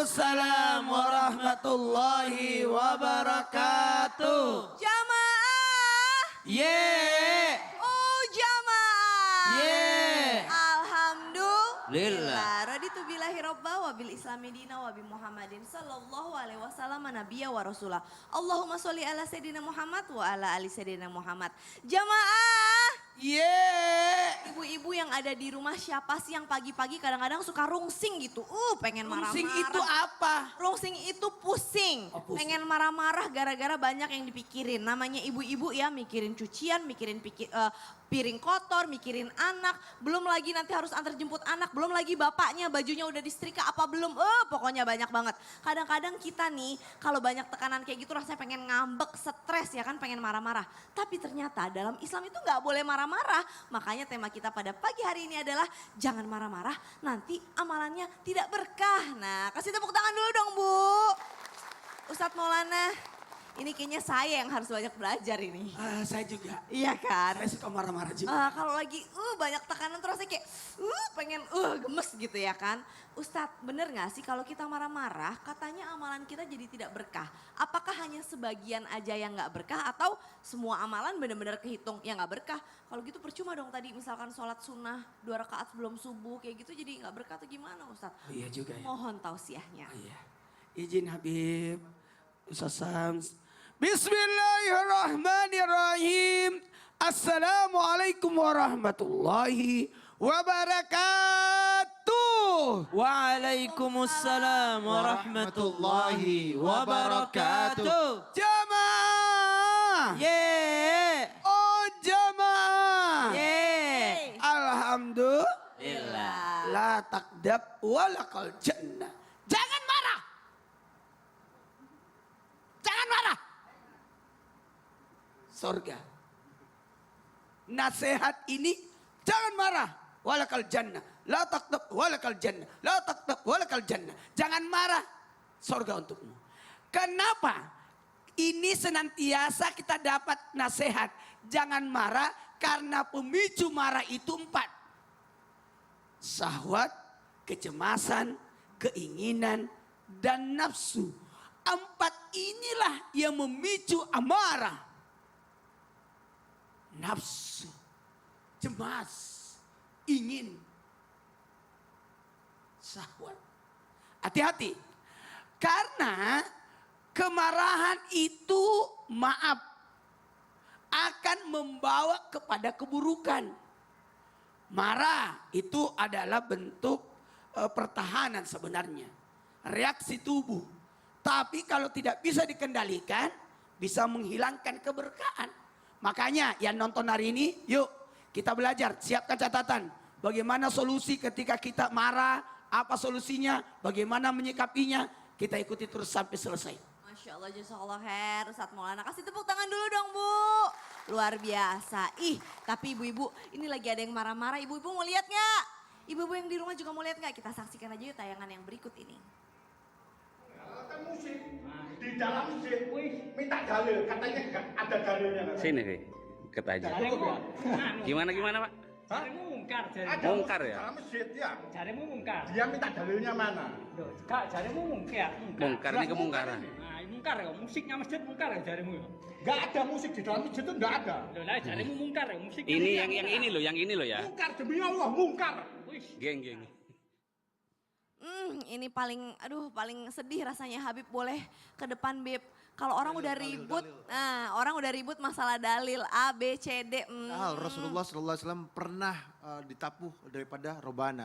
Waalaikumsalam warahmatullahi wabarakatuh. Jamaah. Ye. Oh jamaah. Ye. Alhamdulillah. Raditu billahi robba wa bil islami dina wa bi Muhammadin sallallahu alaihi wasallam nabiyya wa rasulah. Allahumma sholli ala sayyidina Muhammad wa ala ali sayyidina Muhammad. Jamaah. Ye. Ibu-ibu yang ada di rumah siapa sih yang pagi-pagi kadang-kadang suka rungsing gitu. Pengen marah-marah. Rungsing itu apa? Rungsing itu pusing. Oh, pusing. Pengen marah-marah gara-gara banyak yang dipikirin. Namanya ibu-ibu ya mikirin cucian, mikirin piring kotor, mikirin anak. Belum lagi nanti harus antar jemput anak. Belum lagi bapaknya bajunya udah disetrika apa belum. Pokoknya banyak banget. Kadang-kadang kita nih kalau banyak tekanan kayak gitu rasanya pengen ngambek, stres ya kan pengen marah-marah. Tapi ternyata dalam Islam itu nggak boleh marah-marah. Makanya tema kita pada pagi hari ini adalah jangan marah-marah nanti amalannya tidak berkah. Nah kasih tepuk tangan dulu dong Bu. Ustadz Maulana, ini kayaknya saya yang harus banyak belajar ini. Saya juga. Iya kan? Saya suka marah-marah juga. Kalau lagi banyak tekanan terus saya kayak pengen gemes gitu ya kan. Ustadz bener gak sih kalau kita marah-marah katanya amalan kita jadi tidak berkah. Apakah hanya sebagian aja yang gak berkah atau semua amalan benar-benar kehitung yang gak berkah. Kalau gitu percuma dong tadi misalkan sholat sunnah 2 rakaat sebelum subuh kayak gitu jadi gak berkah atau gimana Ustadz? Iya juga ya. Mohon tausiahnya. Iya. Izin Habib, Ustaz Sams. Bismillahirrahmanirrahim. Assalamualaikum warahmatullahi wabarakatuh. Waalaikumsalam warahmatullahi wabarakatuh. Jamaah. Ye. Oh jamaah. Ye. Alhamdulillah. La takdab walakal jannah. Jangan marah. Jangan marah. Sorga. Nasihat ini jangan marah. Walakal jannah. La takdab walakal jannah. La takdab walakal jannah. Jangan marah. Sorga untukmu. Kenapa? Ini senantiasa kita dapat nasihat. Jangan marah karena pemicu marah itu 4. Syahwat, kecemasan, keinginan, dan nafsu. 4 inilah yang memicu amarah. Nafsu, cemas, ingin, syahwat. Hati-hati. Karena kemarahan itu maaf akan membawa kepada keburukan. Marah itu adalah bentuk pertahanan sebenarnya. Reaksi tubuh. Tapi kalau tidak bisa dikendalikan, bisa menghilangkan keberkahan. Makanya yang nonton hari ini, yuk kita belajar, siapkan catatan. Bagaimana solusi ketika kita marah, apa solusinya, bagaimana menyikapinya. Kita ikuti terus sampai selesai. Masya Allah, jazakallah khair. Ustadz Maulana kasih tepuk tangan dulu dong Bu. Luar biasa. Tapi ibu-ibu ini lagi ada yang marah-marah. Ibu-ibu mau lihat gak? Ibu-ibu yang di rumah juga mau lihat gak? Kita saksikan aja yuk tayangan yang berikut ini. Kan musik di dalam musik, minta dalil, katanya enggak ada dalilnya. Sini deket aja. Gimana Pak? Jarimu mungkar, Ada Mungkar ya? dalam masjid ya. jarimu mungkar. Dia minta dalilnya mana? Loh, Kak, jarimu mungkar. Mungkar ini kemungkaran. Nah, mungkar ya, musiknya masjid mungkar ya jarimu ya. Enggak ada musik di dalam masjid itu enggak ada. Loh, lah jarimu mungkar ya, musiknya. Ini yang ini loh ya. Mungkar demi Allah, mungkar. Wih, Geng. Ini paling sedih rasanya Habib boleh ke depan Bib. Kalau orang udah ribut, orang udah ribut masalah dalil A, B, C, D. Rasulullah SAW pernah ditapuh daripada robana.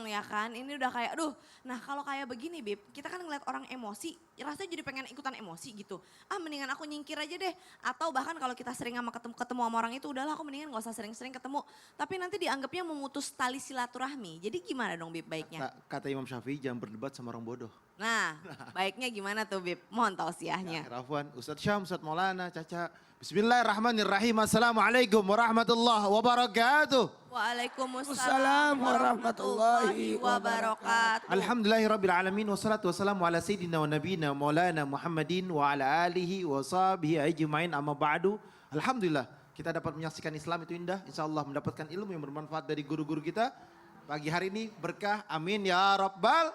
Ya kan, ini udah kayak nah kalau kayak begini Bib, kita kan ngeliat orang emosi, rasanya jadi pengen ikutan emosi gitu. Mendingan aku nyingkir aja deh. Atau bahkan kalau kita sering ketemu sama orang itu, udahlah aku mendingan gak usah sering-sering ketemu. Tapi nanti dianggapnya memutus tali silaturahmi. Jadi gimana dong Bib baiknya? Kata Imam Syafi'i jangan berdebat sama orang bodoh. Nah, baiknya gimana tuh Bib? Mohon tausiahnya. Rafwan, Ustadz Syam, Ustadz Maulana, Caca. Bismillahirrahmanirrahim. Assalamualaikum warahmatullahi wabarakatuh. Waalaikumsalam warahmatullahi wabarakatuh. Alhamdulillahirrabbilalamin. Wassalatu wassalamu ala sayyidina wa nabiyina maulana Muhammadin wa ala alihi wa sahbihi ajma'in amma ba'du. Alhamdulillah kita dapat menyaksikan Islam itu indah. InsyaAllah mendapatkan ilmu yang bermanfaat dari guru-guru kita. Pagi hari ini berkah. Amin ya Rabbal.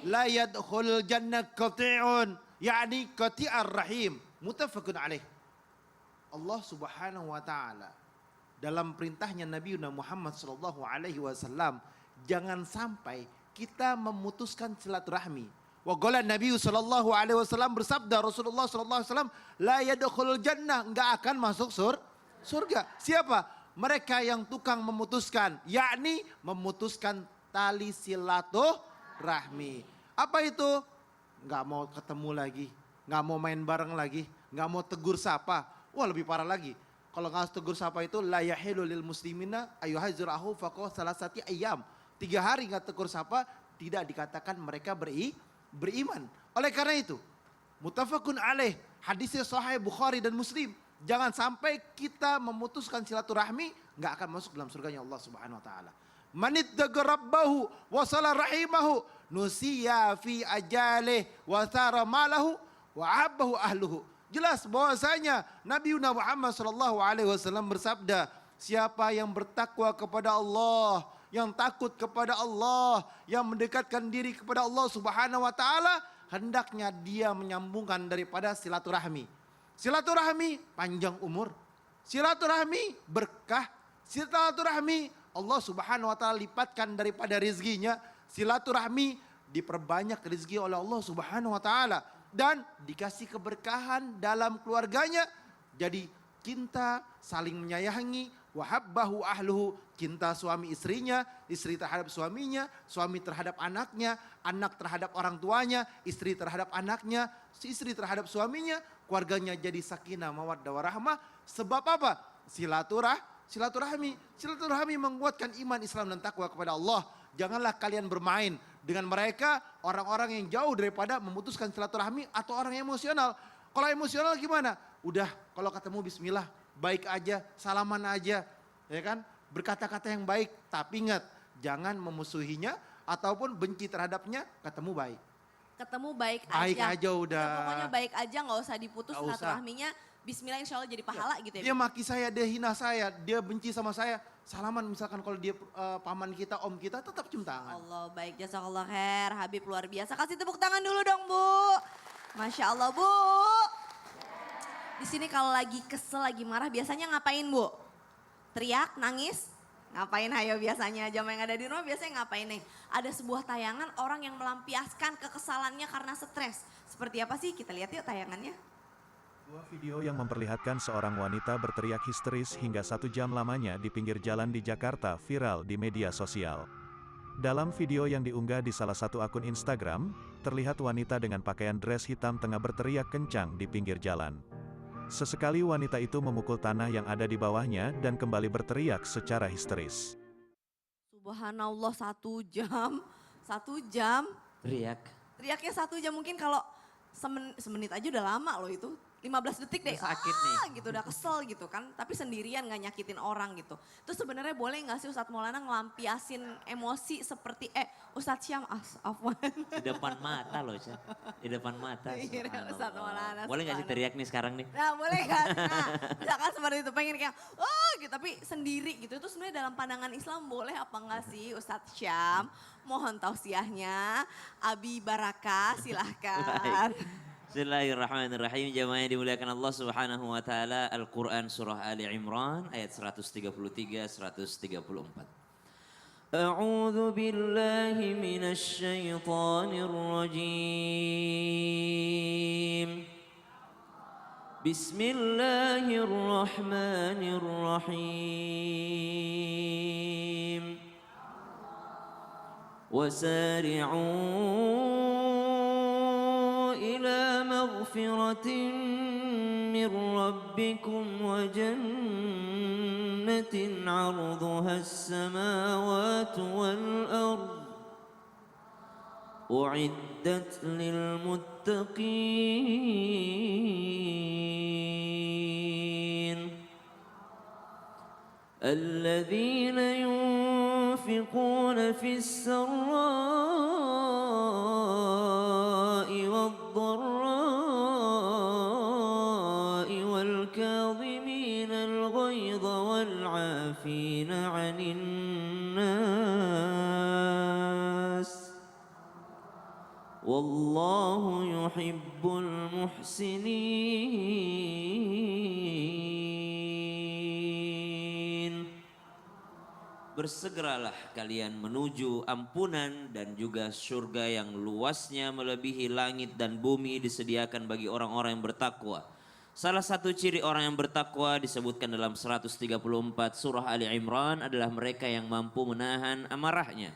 la yadkhulul jannah qati'un, yakni qati'ar rahim. Muttafaqun alaih. Allah Subhanahu wa taala dalam perintahnya Nabi Muhammad sallallahu alaihi wasallam, jangan sampai kita memutuskan silaturahmi. Wa qala Nabi sallallahu alaihi wasallam, bersabda Rasulullah sallallahu alaihi wasallam, la yadkhulul jannah, enggak akan masuk surga. Siapa? Mereka yang tukang memutuskan, yakni memutuskan tali silaturahmi. Apa itu? Enggak mau ketemu lagi, enggak mau main bareng lagi, enggak mau tegur sapa. Wah, lebih parah lagi. Kalau nggak tegur sapa itu la yahilu lil muslimina ayyuhazirahu faqah salasati ayyam. 3 hari nggak tegur sapa tidak dikatakan mereka beriman. Oleh karena itu, muttafaqun alaih, hadisnya sahih Bukhari dan Muslim. Jangan sampai kita memutuskan silaturahmi, nggak akan masuk dalam surganya Allah Subhanahu wa taala. Manittaqa rabbahu wa sala rahimahu nusiya fi ajalih wa thara malahu wa abbahu ahluhu. Jelas bahwasanya Nabi Muhammad sallallahu alaihi wasallam bersabda, siapa yang bertakwa kepada Allah, yang takut kepada Allah, yang mendekatkan diri kepada Allah Subhanahu wa taala, hendaknya dia menyambungkan daripada silaturahmi. Silaturahmi panjang umur. Silaturahmi berkah. Silaturahmi Allah Subhanahu wa taala lipatkan daripada rezekinya. Silaturahmi diperbanyak rezeki oleh Allah Subhanahu wa taala dan dikasih keberkahan dalam keluarganya. Jadi cinta, saling menyayangi, wahabbahu ahluhu, cinta suami istrinya, istri terhadap suaminya, suami terhadap anaknya, anak terhadap orang tuanya, istri terhadap anaknya, istri terhadap suaminya, keluarganya jadi sakinah mawaddah warahmah. Sebab apa? Silaturahmi. Silaturahmi menguatkan iman, Islam dan takwa kepada Allah. Janganlah kalian bermain dengan mereka, orang-orang yang jauh daripada memutuskan silaturahmi atau orang yang emosional. Kalau emosional gimana? Udah, kalau ketemu bismillah, baik aja, salaman aja, ya kan? Berkata-kata yang baik, tapi ingat, jangan memusuhinya ataupun benci terhadapnya, ketemu baik. Ketemu baik aja. Baik aja udah. Pokoknya baik aja, nggak usah diputus Nggak usah. silaturahminya. Bismillah, insya Allah jadi pahala gitu ya. Dia maki saya, dia hina saya, dia benci sama saya. Salaman misalkan kalau dia paman kita, om kita, tetap cium tangan. Allah, baik, jazakallah khair. Habib luar biasa. Kasih tepuk tangan dulu dong, Bu. Masya Allah, Bu. Di sini kalau lagi kesel, lagi marah, biasanya ngapain, Bu? Teriak, nangis? Ngapain ayo biasanya? Jamaah yang ada di rumah biasanya ngapain nih? Ada sebuah tayangan orang yang melampiaskan kekesalannya karena stres. Seperti apa sih? Kita lihat yuk tayangannya. Sebuah video yang memperlihatkan seorang wanita berteriak histeris hingga 1 jam lamanya di pinggir jalan di Jakarta viral di media sosial. Dalam video yang diunggah di salah satu akun Instagram, terlihat wanita dengan pakaian dress hitam tengah berteriak kencang di pinggir jalan. Sesekali wanita itu memukul tanah yang ada di bawahnya dan kembali berteriak secara histeris. Subhanallah, 1 jam. 1 jam. Teriak. Teriaknya 1 jam, mungkin kalau semenit aja udah lama loh itu. 15 detik deh, Udah sakit nih. gitu, udah kesel gitu kan. Tapi sendirian gak nyakitin orang gitu. Terus sebenarnya boleh gak sih Ustadz Maulana ngelampiasin emosi seperti, Ustadz Syam, afwan. Di depan mata loh, Cak. Di depan mata. Iya, subhanallah. Ustadz Maulana, Boleh gak sih subhanallah. teriak nih sekarang nih? Nah boleh kan, nah misalkan seperti itu pengen kayak, oh gitu, tapi sendiri gitu. Itu sebenarnya dalam pandangan Islam boleh apa enggak sih Ustadz Syam? Mohon tausiahnya, Abi Baraka silahkan. Bismillahirrahmanirrahim. Jamaah yang dimuliakan Allah Subhanahu wa taala. Al-Qur'an surah Ali Imran ayat 133 134. A'udzu billahi minasy syaithanir rajim. Bismillahirrahmanirrahim. Wasari'u إلى مغفرة من ربكم وجنة عرضها السماوات والأرض أعدت للمتقين الذين ينفقون في السراء والضراء والكاظمين الغيظ والعافين عن الناس Wallahu yuhibbul muhsinin. Bersegeralah kalian menuju ampunan dan juga surga yang luasnya melebihi langit dan bumi disediakan bagi orang-orang yang bertakwa. Salah satu ciri orang yang bertakwa disebutkan dalam 134 surah Ali Imran adalah mereka yang mampu menahan amarahnya.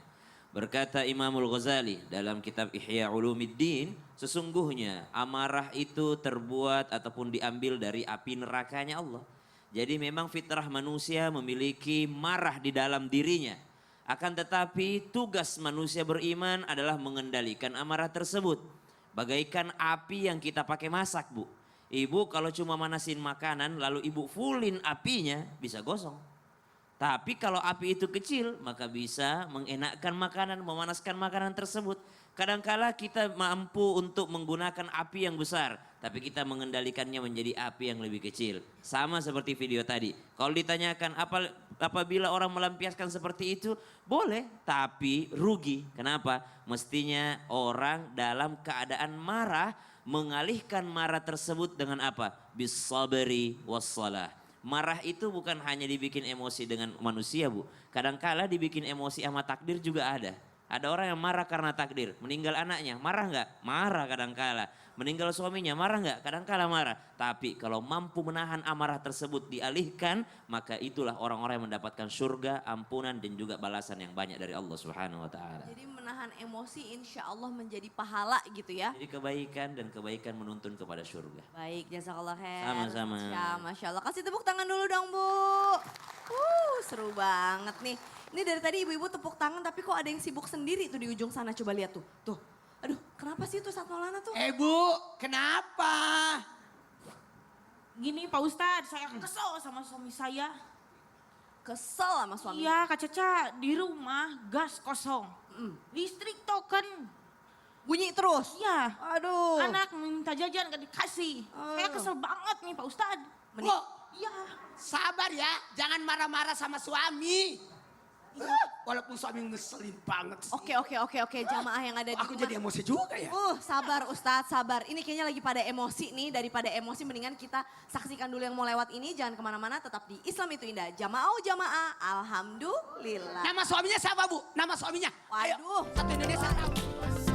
Berkata Imamul Ghazali dalam kitab Ihya Ulumuddin, sesungguhnya amarah itu terbuat ataupun diambil dari api nerakanya Allah. Jadi memang fitrah manusia memiliki marah di dalam dirinya. Akan tetapi tugas manusia beriman adalah mengendalikan amarah tersebut. Bagaikan api yang kita pakai masak, Bu. Ibu kalau cuma manasin makanan lalu ibu fullin apinya bisa gosong. Tapi kalau api itu kecil maka bisa mengenakkan makanan, memanaskan makanan tersebut. Kadangkala kita mampu untuk menggunakan api yang besar, tapi kita mengendalikannya menjadi api yang lebih kecil. Sama seperti video tadi. Kalau ditanyakan apabila orang melampiaskan seperti itu, boleh, tapi rugi. Kenapa? Mestinya orang dalam keadaan marah mengalihkan marah tersebut dengan apa? Bisabri wassalah. Marah itu bukan hanya dibikin emosi dengan manusia, Bu. Kadangkala dibikin emosi sama takdir juga ada. Ada orang yang marah karena takdir. Meninggal anaknya, marah nggak? Marah kadangkala. Meninggal suaminya, marah nggak? Kadangkala marah. Tapi kalau mampu menahan amarah tersebut dialihkan, maka itulah orang-orang yang mendapatkan surga, ampunan dan juga balasan yang banyak dari Allah Subhanahu wa taala. Jadi menahan emosi insya Allah menjadi pahala gitu ya. Jadi kebaikan dan kebaikan menuntun kepada surga. Baik, jazakallah khair. Sama-sama. Ya, Masya Allah. Kasih tepuk tangan dulu dong, Bu. Seru banget nih. Ini dari tadi ibu-ibu tepuk tangan tapi kok ada yang sibuk sendiri tuh di ujung sana. Coba lihat tuh. Tuh. Aduh, kenapa sih tuh Ustadz Maulana tuh? Bu, kenapa? Gini Pak Ustadz, saya kesel sama suami saya. Kesel sama suami. Iya Kak Caca, di rumah gas kosong. Listrik token. Bunyi terus? Iya. Aduh. Anak minta jajan gak dikasih. Saya kesel banget nih Pak Ustadz. Bu, Iya. sabar ya, jangan marah-marah sama suami. Walaupun suami ngeselin banget sih. Oke. Jamaah yang ada di Aku rumah. jadi emosi juga ya. Sabar Ustadz, sabar. Ini kayaknya lagi pada emosi nih. Daripada emosi mendingan kita saksikan dulu yang mau lewat ini. Jangan kemana-mana, tetap di Islam itu indah. Jamaah, alhamdulillah. Nama suaminya siapa, Bu? Nama suaminya? Ayo, Waduh. satu Indonesia tahu.